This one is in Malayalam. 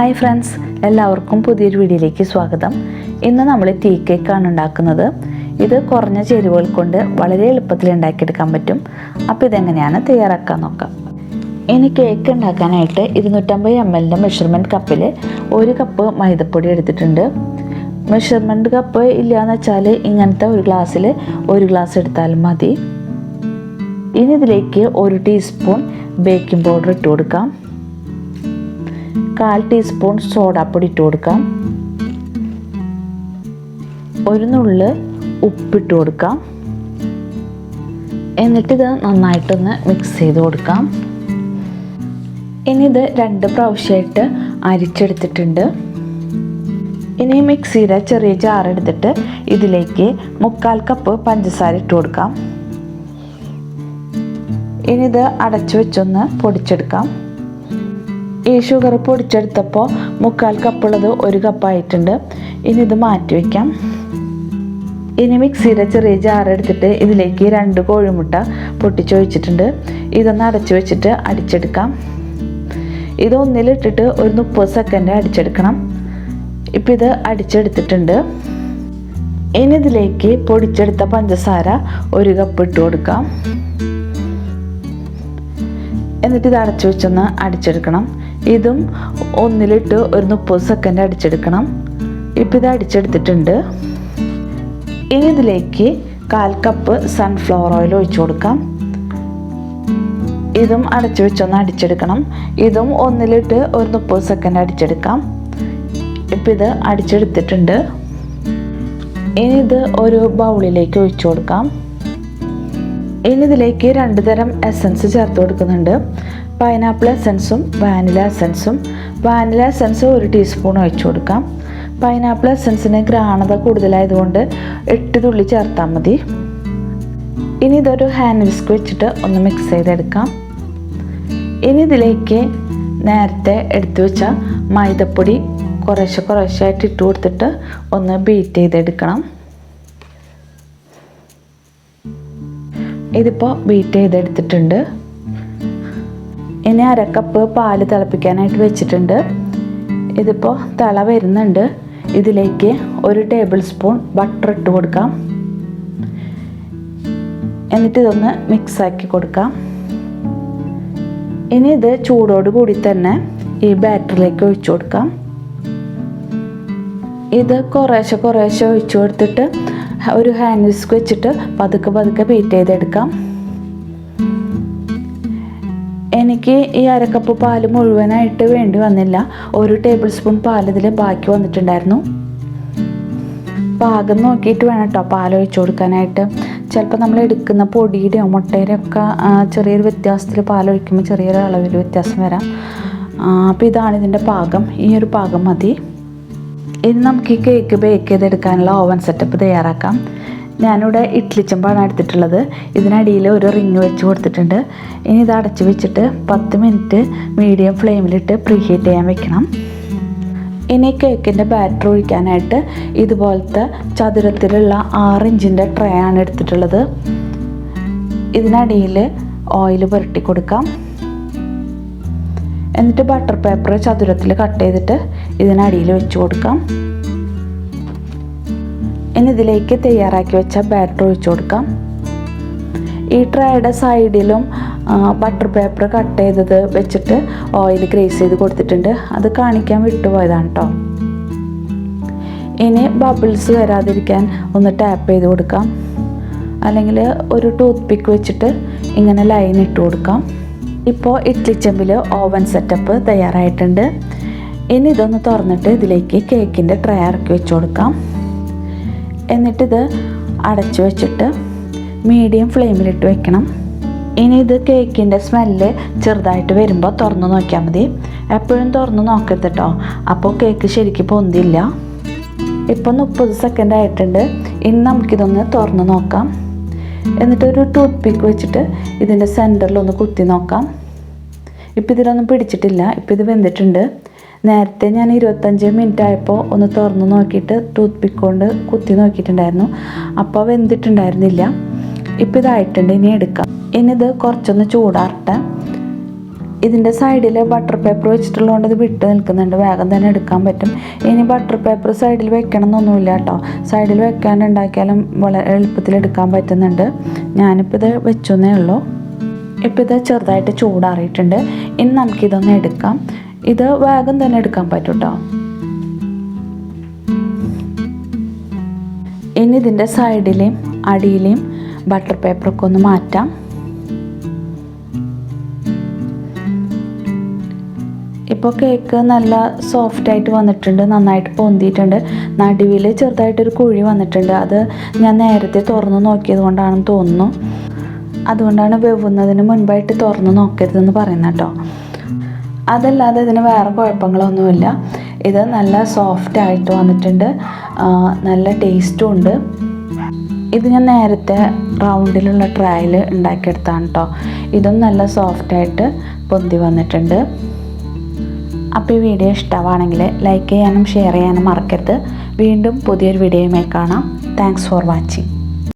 ഹായ് ഫ്രണ്ട്സ്, എല്ലാവർക്കും പുതിയൊരു വീഡിയോയിലേക്ക് സ്വാഗതം. ഇന്ന് നമ്മൾ ടീ കേക്കാണ് ഉണ്ടാക്കുന്നത്. ഇത് കുറഞ്ഞ ചേരുവകൾ കൊണ്ട് വളരെ എളുപ്പത്തിൽ ഉണ്ടാക്കിയെടുക്കാൻ പറ്റും. അപ്പോൾ ഇതെങ്ങനെയാണ് തയ്യാറാക്കാൻ നോക്കാം. ഇനി കേക്ക് ഉണ്ടാക്കാനായിട്ട് 250 ml മെഷർമെൻറ്റ് കപ്പിൽ 1 കപ്പ് മൈദപ്പൊടി എടുത്തിട്ടുണ്ട്. മെഷർമെൻറ്റ് കപ്പ് ഇല്ലയെന്ന് വെച്ചാൽ ഇങ്ങനത്തെ ഒരു ഗ്ലാസ്സിൽ 1 ഗ്ലാസ് എടുത്താലും മതി. ഇനി ഇതിലേക്ക് 1 ടീസ്പൂൺ ബേക്കിംഗ് പൗഡർ ഇട്ട് കൊടുക്കാം. 1/4 ടീസ്പൂൺ സോഡാപ്പൊടി ഇട്ട് കൊടുക്കാം. 1 നുള്ള് ഉപ്പിട്ട് കൊടുക്കാം. എന്നിട്ടിത് നന്നായിട്ടൊന്ന് മിക്സ് ചെയ്ത് കൊടുക്കാം. ഇനി ഇത് 2 പ്രാവശ്യമായിട്ട് അരിച്ചെടുത്തിട്ടുണ്ട്. ഇനി മിക്സിയുടെ ചെറിയ ജാർ എടുത്തിട്ട് ഇതിലേക്ക് 3/4 കപ്പ് പഞ്ചസാര ഇട്ട് കൊടുക്കാം. ഇനി ഇത് അടച്ചു വെച്ചൊന്ന് പൊടിച്ചെടുക്കാം. ഈ ഷുഗർ പൊടിച്ചെടുത്തപ്പോൾ 3/4 കപ്പുള്ളത് 1 കപ്പായിട്ടുണ്ട്. ഇനി ഇത് മാറ്റി വയ്ക്കാം. ഇനി മിക്സിയുടെ ചെറിയ ജാർ എടുത്തിട്ട് ഇതിലേക്ക് 2 കോഴിമുട്ട പൊട്ടിച്ചൊഴിച്ചിട്ടുണ്ട്. ഇതൊന്ന് അടച്ചു വെച്ചിട്ട് അടിച്ചെടുക്കാം. ഇത് ഒന്നിലിട്ടിട്ട് ഒരു 30 സെക്കൻഡ് അടിച്ചെടുക്കണം. ഇപ്പം ഇത് അടിച്ചെടുത്തിട്ടുണ്ട്. ഇനി ഇതിലേക്ക് പൊടിച്ചെടുത്ത പഞ്ചസാര 1 കപ്പ് ഇട്ട് കൊടുക്കാം. എന്നിട്ട് ഇത് അടച്ചു വെച്ചൊന്ന് അടിച്ചെടുക്കണം. ഇതും ഒന്നിലിട്ട് ഒരു 30 സെക്കൻഡ് അടിച്ചെടുക്കണം. ഇപ്പം ഇത് അടിച്ചെടുത്തിട്ടുണ്ട്. ഇനി ഇതിലേക്ക് 1/4 കപ്പ് സൺഫ്ലവർ ഓയിൽ ഒഴിച്ചു കൊടുക്കാം. ഇതും അടച്ചു വെച്ചൊന്ന് അടിച്ചെടുക്കണം. ഇതും ഒന്നിലിട്ട് ഒരു 30 സെക്കൻഡ് അടിച്ചെടുക്കാം. ഇപ്പം ഇത് അടിച്ചെടുത്തിട്ടുണ്ട്. ഇനി ഇത് ഒരു ബൗളിലേക്ക് ഒഴിച്ചു കൊടുക്കാം. ഇനി ഇതിലേക്ക് 2 തരം എസൻസ് ചേർത്ത് കൊടുക്കുന്നുണ്ട്. പൈനാപ്പിൾ എസൻസും വാനില എസൻസും. വാനില എസൻസ് 1 ടീസ്പൂൺ ഒഴിച്ചു കൊടുക്കാം. പൈനാപ്പിൾ എസൻസിന് ഘ്രാണത കൂടുതലായതുകൊണ്ട് 8 തുള്ളി ചേർത്താൽ മതി. ഇനി ഇതൊരു ഹാൻഡ് വിസ്ക് വെച്ചിട്ട് ഒന്ന് മിക്സ് ചെയ്തെടുക്കാം. ഇനി ഇതിലേക്ക് നേരത്തെ എടുത്തു വെച്ച മൈദപ്പൊടി കുറേശ്ശായിട്ട് ഇട്ട് കൊടുത്തിട്ട് ഒന്ന് ബീറ്റ് ചെയ്തെടുക്കണം. ഇതിപ്പോൾ ബീറ്റ് ചെയ്തെടുത്തിട്ടുണ്ട്. ഇനി 1/2 കപ്പ് പാല് തിളപ്പിക്കാനായിട്ട് വെച്ചിട്ടുണ്ട്. ഇതിപ്പോൾ തിള വരുന്നുണ്ട്. ഇതിലേക്ക് 1 ടേബിൾ സ്പൂൺ ബട്ടർ ഇട്ട് കൊടുക്കാം. എന്നിട്ട് ഇതൊന്ന് മിക്സാക്കി കൊടുക്കാം. ഇനി ഇത് ചൂടോട് കൂടി തന്നെ ഈ ബാറ്ററിലേക്ക് ഒഴിച്ചു കൊടുക്കാം. ഇത് കുറേശ്ശെ ഒഴിച്ചു കൊടുത്തിട്ട് ഒരു ഹാൻഡ് വിസ്ക് വെച്ചിട്ട് പതുക്കെ ബീറ്റ് ചെയ്തെടുക്കാം. എനിക്ക് ഈ 1/2 കപ്പ് പാല് മുഴുവനായിട്ട് വേണ്ടി വന്നില്ല. 1 ടേബിൾ സ്പൂൺ പാൽ ഇതിൽ ബാക്കി വന്നിട്ടുണ്ടായിരുന്നു. പാകം നോക്കിയിട്ട് വേണം കേട്ടോ പാൽ ഒഴിച്ചു കൊടുക്കാനായിട്ട്. ചിലപ്പോൾ നമ്മൾ എടുക്കുന്ന പൊടിയുടെയോ മുട്ടയുടെയോ ഒക്കെ ചെറിയൊരു വ്യത്യാസത്തിൽ പാലൊഴിക്കുമ്പോൾ ചെറിയൊരു അളവിൽ വ്യത്യാസം വരാം. അപ്പോൾ ഇതാണ് ഇതിൻ്റെ പാകം. ഈ ഒരു പാകം മതി. ഇനി നമുക്ക് ഈ കേക്ക് ബേക്ക് ചെയ്തെടുക്കാനുള്ള ഓവൻ സെറ്റപ്പ് തയ്യാറാക്കാം. ഞാനിവിടെ ഇഡ്ഡലി ചെമ്പാണ് എടുത്തിട്ടുള്ളത്. ഇതിനടിയിൽ ഒരു റിങ് വെച്ച് കൊടുത്തിട്ടുണ്ട്. ഇനി ഇത് അടച്ച് വെച്ചിട്ട് 10 മിനിറ്റ് മീഡിയം ഫ്ലെയിമിലിട്ട് പ്രീഹീറ്റ് ചെയ്യാൻ വെക്കണം. ഇനി കേക്കിൻ്റെ ബാറ്റർ ഒഴിക്കാനായിട്ട് ഇതുപോലത്തെ ചതുരത്തിലുള്ള 6 ഇഞ്ചിൻ്റെ ട്രേ ആണ് എടുത്തിട്ടുള്ളത്. ഇതിനടിയിൽ ഓയിൽ പുരട്ടി കൊടുക്കാം. എന്നിട്ട് ബട്ടർ പേപ്പർ ചതുരത്തിൽ കട്ട് ചെയ്തിട്ട് ഇതിനടിയിൽ വെച്ച് കൊടുക്കാം. ഇനി ഇതിലേക്ക് തയ്യാറാക്കി വെച്ച ബാറ്റർ ഒഴിച്ചു കൊടുക്കാം. ഈ ട്രേയുടെ സൈഡിലും ബട്ടർ പേപ്പർ കട്ട് ചെയ്തത് വെച്ചിട്ട് ഓയിൽ ഗ്രേസ് ചെയ്ത് കൊടുത്തിട്ടുണ്ട്. അത് കാണിക്കാൻ വിട്ടുപോയതാണ് കേട്ടോ. ഇനി ബബിൾസ് വരാതിരിക്കാൻ ഒന്ന് ടാപ്പ് ചെയ്ത് കൊടുക്കാം. അല്ലെങ്കിൽ ഒരു ടൂത്ത് പിക്ക് വെച്ചിട്ട് ഇങ്ങനെ ലൈൻ ഇട്ട് കൊടുക്കാം. ഇപ്പോൾ ഇഡ്ഡലി ചെമ്പിൽ ഓവൻ സെറ്റപ്പ് തയ്യാറായിട്ടുണ്ട്. ഇനി ഇതൊന്ന് തുറന്നിട്ട് ഇതിലേക്ക് കേക്കിൻ്റെ ട്രേ ഇറക്കി വെച്ച് കൊടുക്കാം. എന്നിട്ടിത് അടച്ചു വെച്ചിട്ട് മീഡിയം ഫ്ലെയിമിലിട്ട് വെക്കണം. ഇനി ഇത് കേക്കിൻ്റെ സ്മെല്ല് ചെറുതായിട്ട് വരുമ്പോൾ തുറന്ന് നോക്കിയാൽ മതി. എപ്പോഴും തുറന്ന് നോക്കരുത് കേട്ടോ, അപ്പോൾ കേക്ക് ശരിക്കും പൊന്തില്ല. ഇപ്പോൾ 30 സെക്കൻഡ് ആയിട്ടുണ്ട്. ഇനി നമുക്കിതൊന്ന് തുറന്ന് നോക്കാം. എന്നിട്ടൊരു ടൂത്ത് പിക്ക് വെച്ചിട്ട് ഇതിൻ്റെ സെൻറ്ററിലൊന്ന് കുത്തി നോക്കാം. ഇപ്പോൾ ഇതിലൊന്നും പിടിച്ചിട്ടില്ല. ഇപ്പോൾ ഇത് വെന്തിട്ടുണ്ട്. നേരത്തെ ഞാൻ 25 മിനിറ്റ് ആയപ്പോൾ ഒന്ന് തുറന്ന് നോക്കിയിട്ട് ടൂത്ത് പിക്ക് കൊണ്ട് കുത്തി നോക്കിയിട്ടുണ്ടായിരുന്നു. അപ്പോൾ വെന്തിട്ടുണ്ടായിരുന്നില്ല. ഇപ്പോൾ ഇതായിട്ടുണ്ട്. ഇനി എടുക്കാം. ഇനി ഇത് കുറച്ചൊന്ന് ചൂടാറട്ടെ. ഇതിൻ്റെ സൈഡിൽ ബട്ടർ പേപ്പർ വെച്ചിട്ടുള്ളതുകൊണ്ട് ഇത് വിട്ട് നിൽക്കുന്നുണ്ട്, വേഗം തന്നെ എടുക്കാൻ പറ്റും. ഇനി ബട്ടർ പേപ്പർ സൈഡിൽ വെക്കണം എന്നൊന്നുമില്ല കേട്ടോ, സൈഡിൽ വെക്കാണ്ട് ഉണ്ടാക്കിയാലും വളരെ എളുപ്പത്തിൽ എടുക്കാൻ പറ്റുന്നുണ്ട്. ഞാനിപ്പോൾ ഇത് വെച്ചെന്നേ ഉള്ളൂ. ഇപ്പോൾ ഇത് ചെറുതായിട്ട് ചൂടാറിയിട്ടുണ്ട്. ഇനി നമുക്കിതൊന്ന് എടുക്കാം. ഇത് വേഗം തന്നെ എടുക്കാൻ പറ്റും കേട്ടോ. ഇനി ഇതിൻ്റെ സൈഡിലെയും അടിയിലെയും ബട്ടർ പേപ്പറൊക്കെ ഒന്ന് മാറ്റാം. ഇപ്പോൾ കേക്ക് നല്ല സോഫ്റ്റായിട്ട് വന്നിട്ടുണ്ട്, നന്നായിട്ട് പൊന്തിയിട്ടുണ്ട്. നടുവിൽ ചെറുതായിട്ടൊരു കുഴി വന്നിട്ടുണ്ട്. അത് ഞാൻ നേരത്തെ തുറന്ന് നോക്കിയത് കൊണ്ടാണെന്ന് തോന്നുന്നു. അതുകൊണ്ടാണ് വെവുന്നതിന് മുൻപായിട്ട് തുറന്ന് നോക്കരുതെന്ന് പറയുന്നത് കേട്ടോ. അതല്ലാതെ ഇതിന് വേറെ കുഴപ്പങ്ങളൊന്നുമില്ല. ഇത് നല്ല സോഫ്റ്റായിട്ട് വന്നിട്ടുണ്ട്, നല്ല ടേസ്റ്റും ഉണ്ട്. ഇത് ഞാൻ നേരത്തെ റൗണ്ടിലുള്ള ട്രയൽ ഉണ്ടാക്കിയെടുത്താണ് കേട്ടോ. ഇതും നല്ല സോഫ്റ്റായിട്ട് പൊന്തി വന്നിട്ടുണ്ട്. അപ്പോൾ ഈ വീഡിയോ ഇഷ്ടമാണെങ്കിൽ ലൈക്ക് ചെയ്യാനും ഷെയർ ചെയ്യാനും മറക്കരുത്. വീണ്ടും പുതിയൊരു വീഡിയോയുമായി കാണാം. Thanks for watching.